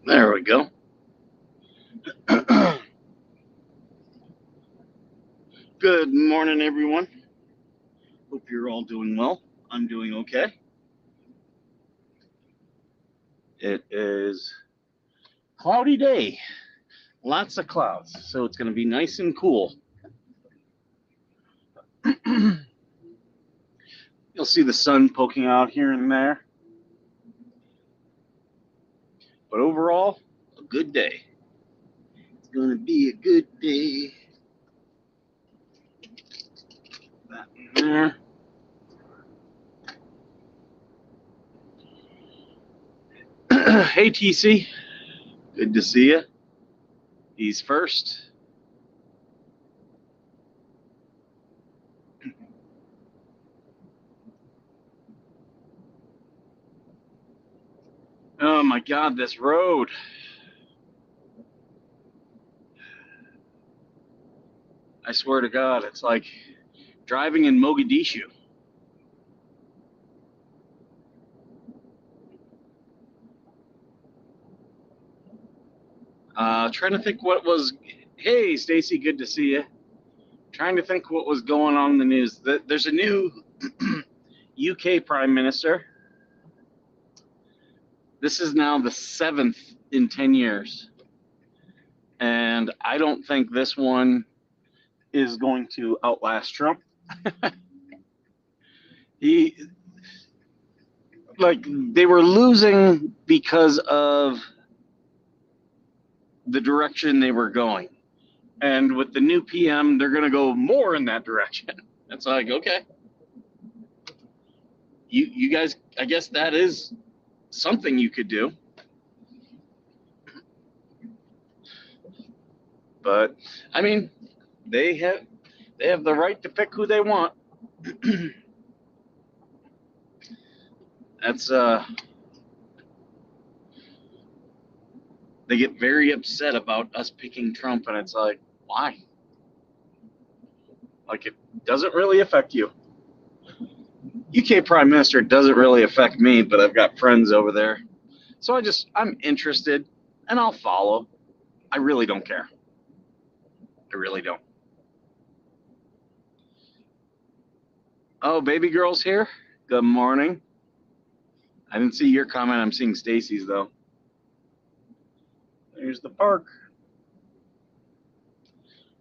There we go. Good morning, everyone. Hope you're all doing well. I'm doing okay. It is cloudy day, lots of clouds, so it's going to be nice and cool. You'll see the sun poking out here and there, but overall, a good day. It's going to be a good day. That in there. Hey, TC. Good to see you. He's first. Oh my God, this road. I swear to God, it's like driving in Mogadishu. Trying to think what was. Hey, Stacy, good to see you. Trying to think what was going on in the news. There's a new UK Prime Minister. This is now the 7th in 10 years. And I don't think this one is going to outlast Trump. They were losing because of the direction they were going. And with the new PM, they're going to go more in that direction. It's like, okay. You guys, I guess that is something you could do. But I mean, they have the right to pick who they want. That's they get very upset about us picking Trump, and it's like, why? Like, it doesn't really affect you. UK Prime Minister doesn't really affect me, but I've got friends over there, so I'm interested, and I'll follow. I really don't care. I really don't. Oh, baby girl's here. Good morning. I didn't see your comment. I'm seeing Stacy's though. There's the park.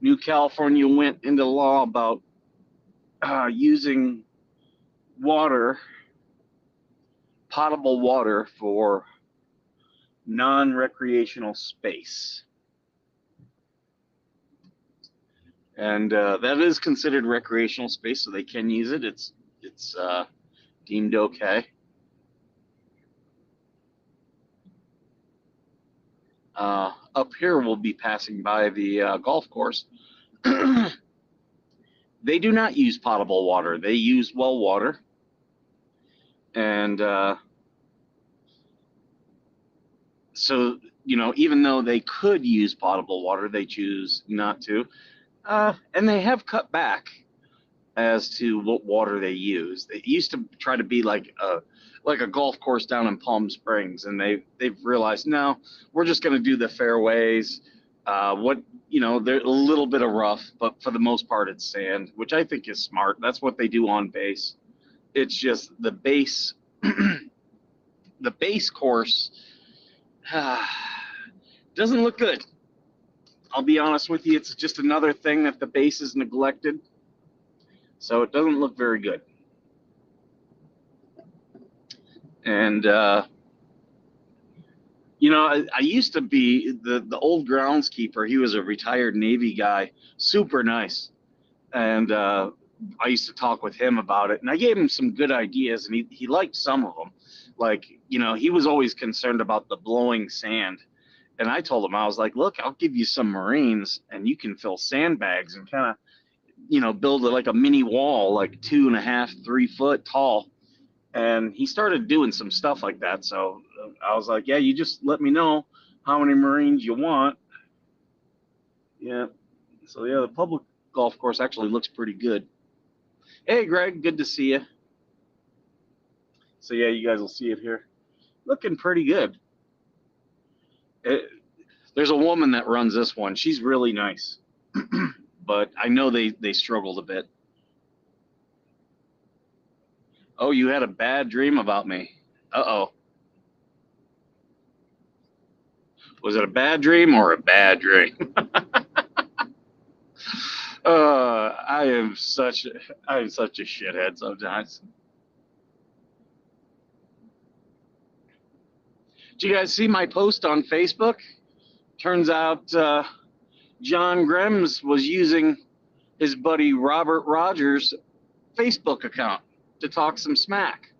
New California went into law about using water, potable water, for non-recreational space. And that is considered recreational space, so they can use it. It's deemed okay. Up here, we'll be passing by the golf course. They do not use potable water. They use well water. And so, even though they could use potable water, they choose not to. And they have cut back as to what water they use. It used to try to be like a golf course down in Palm Springs, and they've realized, no, we're just going to do the fairways. They're a little bit of rough, but for the most part, it's sand, which I think is smart. That's what they do on base. It's just the base, the base course doesn't look good. I'll be honest with you. It's just another thing that the base is neglected. So it doesn't look very good. And, I used to be the old groundskeeper. He was a retired Navy guy, super nice. And I used to talk with him about it. And I gave him some good ideas, and he liked some of them. Like, he was always concerned about the blowing sand. And I told him, I was like, look, I'll give you some Marines, and you can fill sandbags and kind of, build like a mini wall, like 2.5, 3 foot tall. And he started doing some stuff like that. So I was like, yeah, you just let me know how many Marines you want. Yeah. So yeah, the public golf course actually looks pretty good. Hey, Greg, good to see you. So yeah, you guys will see it here. Looking pretty good. It, there's a woman that runs this one. She's really nice, but I know they struggled a bit. Oh, you had a bad dream about me. Uh-oh. Was it a bad dream or a bad dream? I am such a shithead sometimes. Did you guys see my post on Facebook? Turns out John Grims was using his buddy Robert Rogers' Facebook account to talk some smack.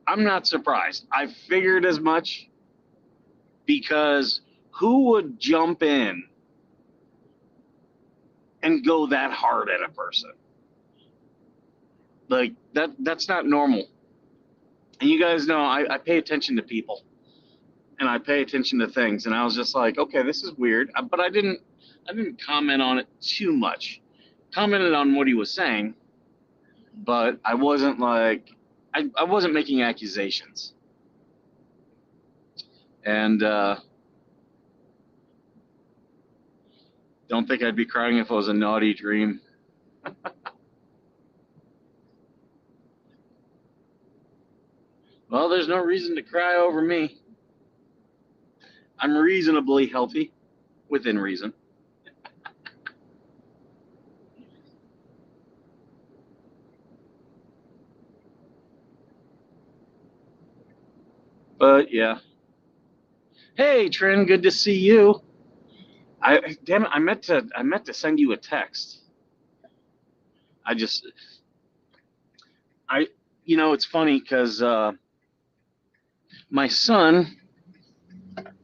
I'm not surprised. I figured as much because who would jump in and go that hard at a person? Like that's not normal. And you guys know I pay attention to people and I pay attention to things. And I was just like, okay, this is weird. But I didn't comment on it too much. Commented on what he was saying, but I wasn't like I wasn't making accusations. And don't think I'd be crying if it was a naughty dream. Well, there's no reason to cry over me. I'm reasonably healthy, within reason. But yeah. Hey, Trin, good to see you. I damn it, I meant to send you a text. I just I it's funny because my son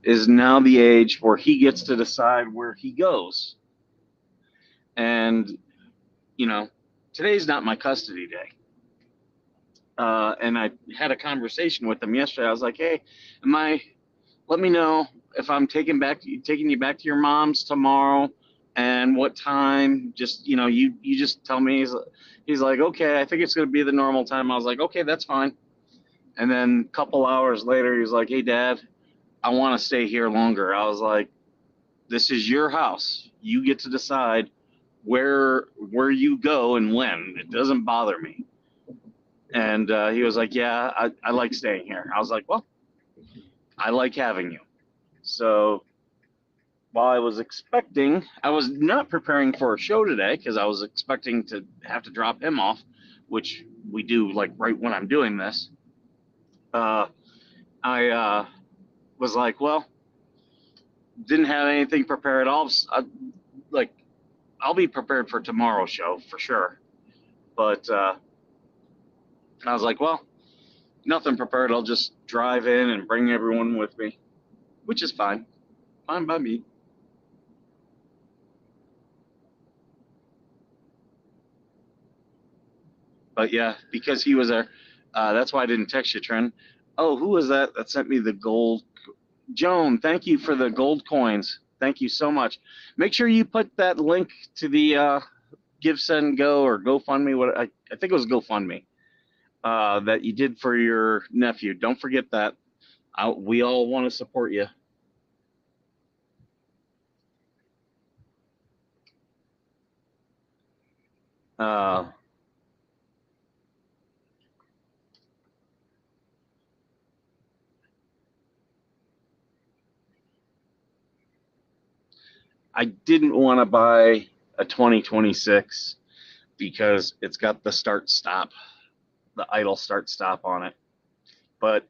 is now the age where he gets to decide where he goes, and you know today's not my custody day. And I had a conversation with him yesterday. I was like, "Hey, am I? Let me know if I'm taking you back to your mom's tomorrow, and what time. Just you just tell me." He's like, "Okay, I think it's gonna be the normal time." I was like, "Okay, that's fine." And then a couple hours later, he's like, "Hey, Dad, I want to stay here longer." I was like, "This is your house. You get to decide where you go and when. It doesn't bother me." And he was like, "Yeah, I like staying here." I was like, "Well, I like having you." So while I was not preparing for a show today because I was expecting to have to drop him off, which we do like right when I'm doing this. Uh, I was like, well, didn't have anything prepared. Like, I'll be prepared for tomorrow's show for sure. But I was like, well, nothing prepared. I'll just drive in and bring everyone with me, which is fine. Fine by me. But yeah, because he was there, that's why I didn't text you, Trent. Oh, who was that sent me the gold? Joan, thank you for the gold coins. Thank you so much. Make sure you put that link to the Give, Send, Go or GoFundMe. I think it was GoFundMe that you did for your nephew. Don't forget that. We all want to support you. Uh, I didn't want to buy a 2026 because it's got the start stop, the idle start stop on it. But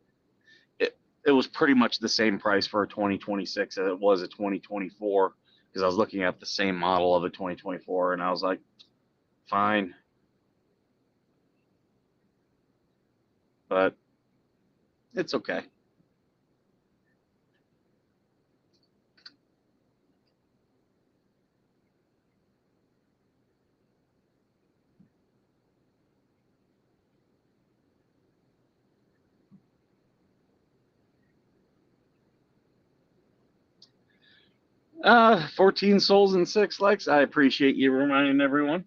it was pretty much the same price for a 2026 as it was a 2024 because I was looking at the same model of a 2024 and I was like, fine. But it's okay. 14 souls and 6 likes. I appreciate you reminding everyone.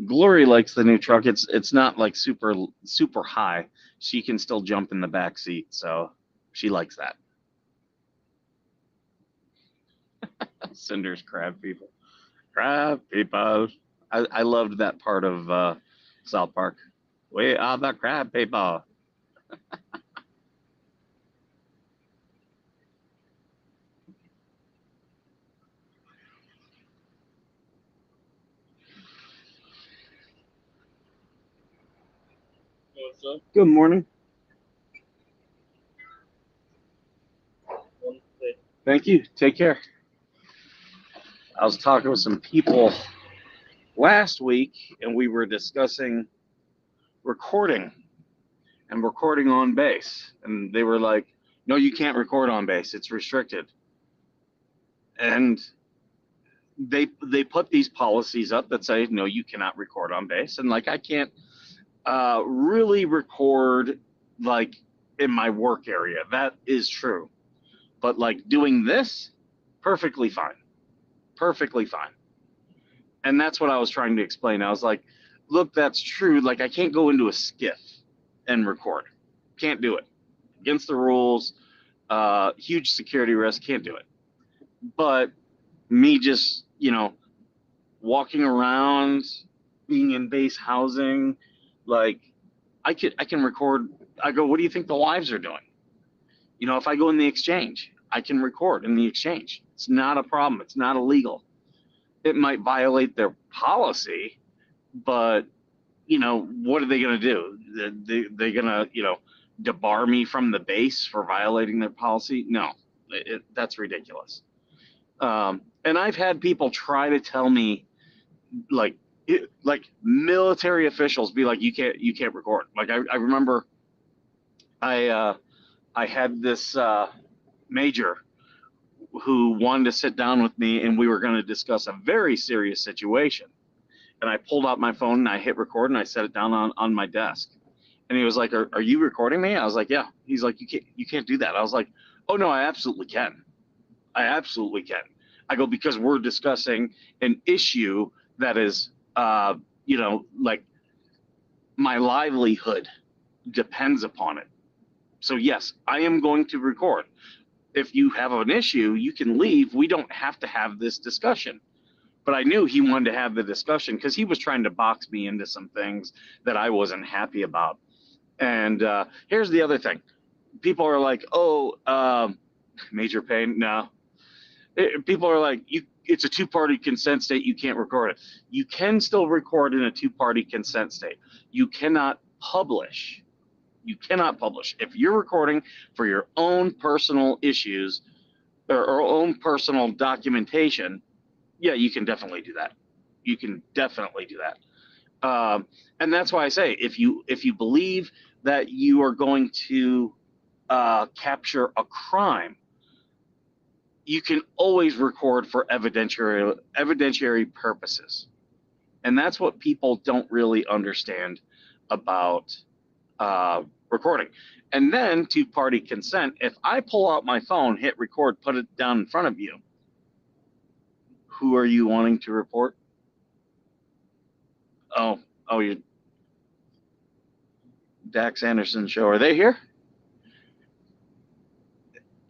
Glory likes the new truck. It's not like super high. She can still jump in the back seat, so she likes that. Cinder's crab people. Crab people. I loved that part of South Park. We are the crab people. Good morning. Thank you. Take care. I was talking with some people last week, and we were discussing recording and recording on base. And they were like, no, you can't record on base. It's restricted. And they put these policies up that say, no, you cannot record on base. And like, I can't really record like in my work area. That is true. But like doing this, perfectly fine. Perfectly fine. And that's what I was trying to explain. I was like, look, that's true. Like, I can't go into a skiff and record. Can't do it. Against the rules, huge security risk, can't do it. But me just, walking around, being in base housing, like, I can record. I go, what do you think the wives are doing? If I go in the exchange, I can record in the exchange. It's not a problem. It's not illegal. It might violate their policy, but what are they going to do? They're going to, debar me from the base for violating their policy? No, that's ridiculous. And I've had people try to tell me, like military officials be like, you can't record. Like I remember, I had this major who wanted to sit down with me, and we were going to discuss a very serious situation. And I pulled out my phone and I hit record and I set it down on my desk. And he was like, are you recording me? I was like, yeah. He's like, you can't do that. I was like, oh no, I absolutely can. I absolutely can. I go, because we're discussing an issue that is, like my livelihood depends upon it. So yes, I am going to record. If you have an issue, you can leave. We don't have to have this discussion. But I knew he wanted to have the discussion because he was trying to box me into some things that I wasn't happy about. And here's the other thing. People are like, oh, major pain. No. People are like, it's a two-party consent state. You can't record it. You can still record in a two-party consent state. You cannot publish. You cannot publish. If you're recording for your own personal issues or own personal documentation, yeah, you can definitely do that. You can definitely do that. And that's why I say, if you believe that you are going to capture a crime, you can always record for evidentiary purposes. And that's what people don't really understand about recording. And then two-party consent, if I pull out my phone, hit record, put it down in front of you, who are you wanting to report? Oh, you Dax Anderson show. Are they here?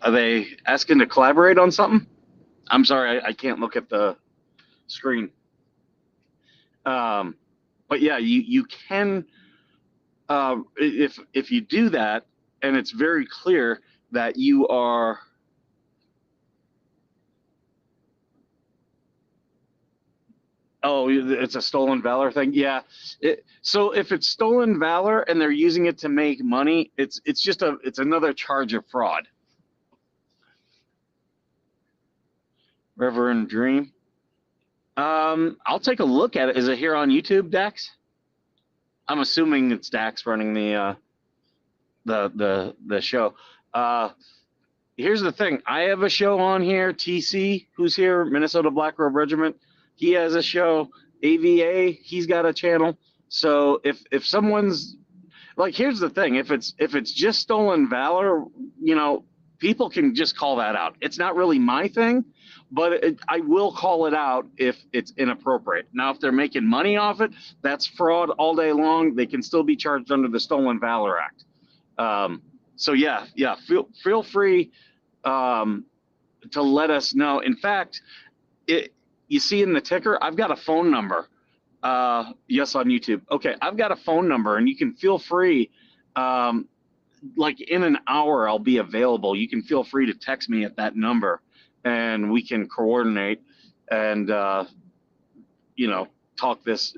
Are they asking to collaborate on something? I'm sorry, I can't look at the screen. But yeah, you can, if you do that, and it's very clear that you are. Oh, it's a stolen valor thing. Yeah. So if it's stolen valor and they're using it to make money, it's another charge of fraud. Reverend Dream. I'll take a look at it. Is it here on YouTube, Dax? I'm assuming it's Dax running the show. Here's the thing. I have a show on here. TC, who's here, Minnesota Black Robe Regiment, he has a show. AVA, he's got a channel. So if someone's like, here's the thing. If it's just stolen valor, people can just call that out. It's not really my thing, but I will call it out if it's inappropriate. Now, if they're making money off it, that's fraud all day long. They can still be charged under the Stolen Valor Act. So yeah, feel free to let us know. In fact, you see in the ticker, I've got a phone number. Yes, on YouTube. Okay, I've got a phone number, and you can feel free. Like in an hour, I'll be available. You can feel free to text me at that number, and we can coordinate and talk this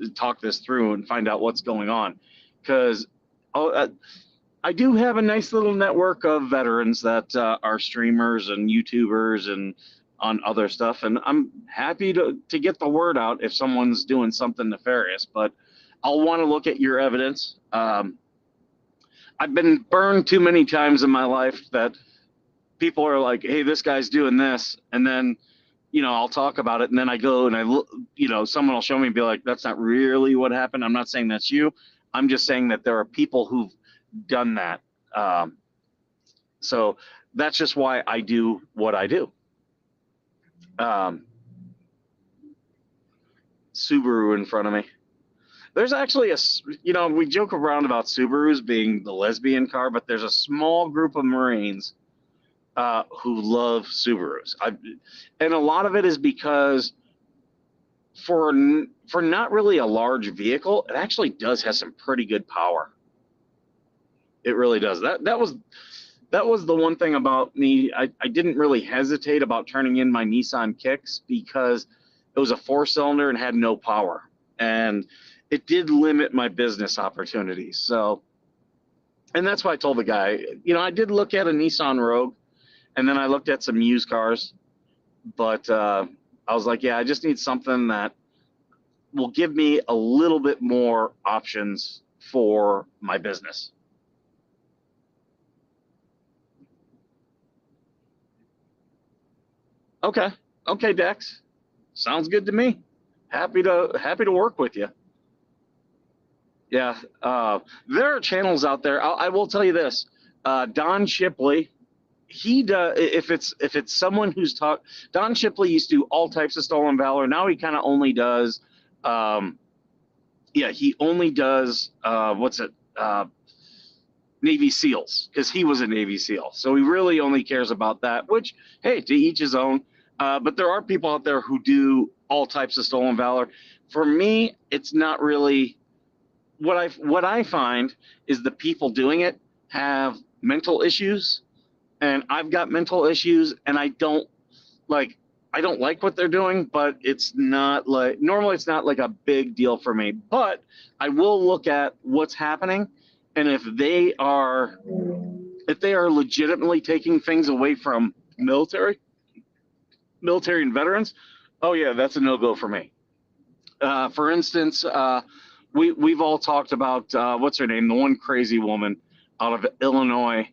through and find out what's going on. Because I do have a nice little network of veterans that are streamers and YouTubers and on other stuff, and I'm happy to get the word out if someone's doing something nefarious. But I'll want to look at your evidence. I've been burned too many times in my life that people are like, hey, this guy's doing this. And then, I'll talk about it. And then I go and I look, someone will show me and be like, that's not really what happened. I'm not saying that's you. I'm just saying that there are people who've done that. So that's just why I do what I do. Subaru in front of me. There's actually we joke around about Subarus being the lesbian car, but there's a small group of Marines who love Subarus. And a lot of it is because for not really a large vehicle, it actually does have some pretty good power. It really does. That was the one thing about me. I didn't really hesitate about turning in my Nissan Kicks because it was a 4-cylinder and had no power. And it did limit my business opportunities. So, and that's why I told the guy, I did look at a Nissan Rogue, and then I looked at some used cars, but I was like, yeah, I just need something that will give me a little bit more options for my business. Okay, Dex, sounds good to me. Happy to work with you. Yeah, there are channels out there. I will tell you this: Don Shipley, he does. If it's someone who's taught, Don Shipley used to do all types of Stolen Valor. Now he kind of only does. He only does Navy SEALs, because he was a Navy SEAL, so he really only cares about that. Which, hey, to each his own. But there are people out there who do all types of Stolen Valor. For me, it's not really. What I find is the people doing it have mental issues, and I've got mental issues, and I don't like what they're doing, but it's not like normally it's not like a big deal for me. But I will look at what's happening, and if they are legitimately taking things away from military and veterans, oh yeah, that's a no-go for me. For instance, we've all talked about what's her name, the one crazy woman out of Illinois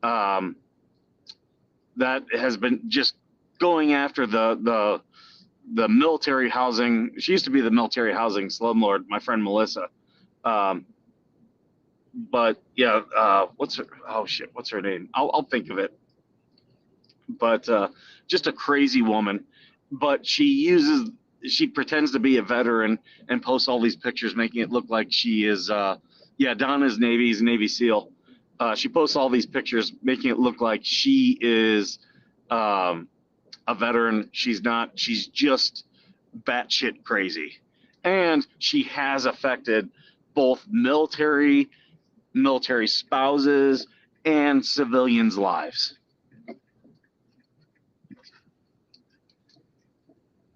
that has been just going after the military housing. She used to be the military housing slumlord, my friend Melissa. But yeah, what's her name? I'll think of it. But just a crazy woman. But she pretends to be a veteran and posts all these pictures, making it look like she is. Donna's Navy SEAL. She posts all these pictures, making it look like she is a veteran. She's not. She's just batshit crazy, and she has affected both military spouses and civilians' lives.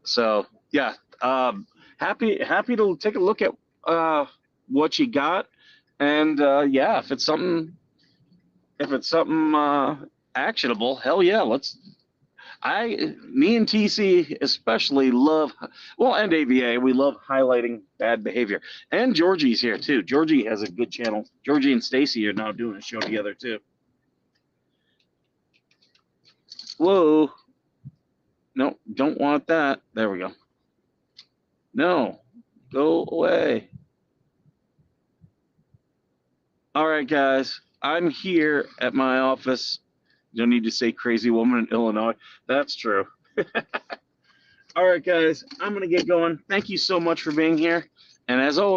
So yeah, happy to take a look at what you got, and if it's something actionable, hell yeah, me and TC especially love, and AVA, we love highlighting bad behavior. And Georgie's here too. Georgie has a good channel. Georgie and Stacy are now doing a show together too. Whoa. No, don't want that. There we go. No, go away. All right, guys. I'm here at my office You don't need to say crazy woman in Illinois. That's true. All right, guys, I'm going to get going. Thank you so much for being here. And as always,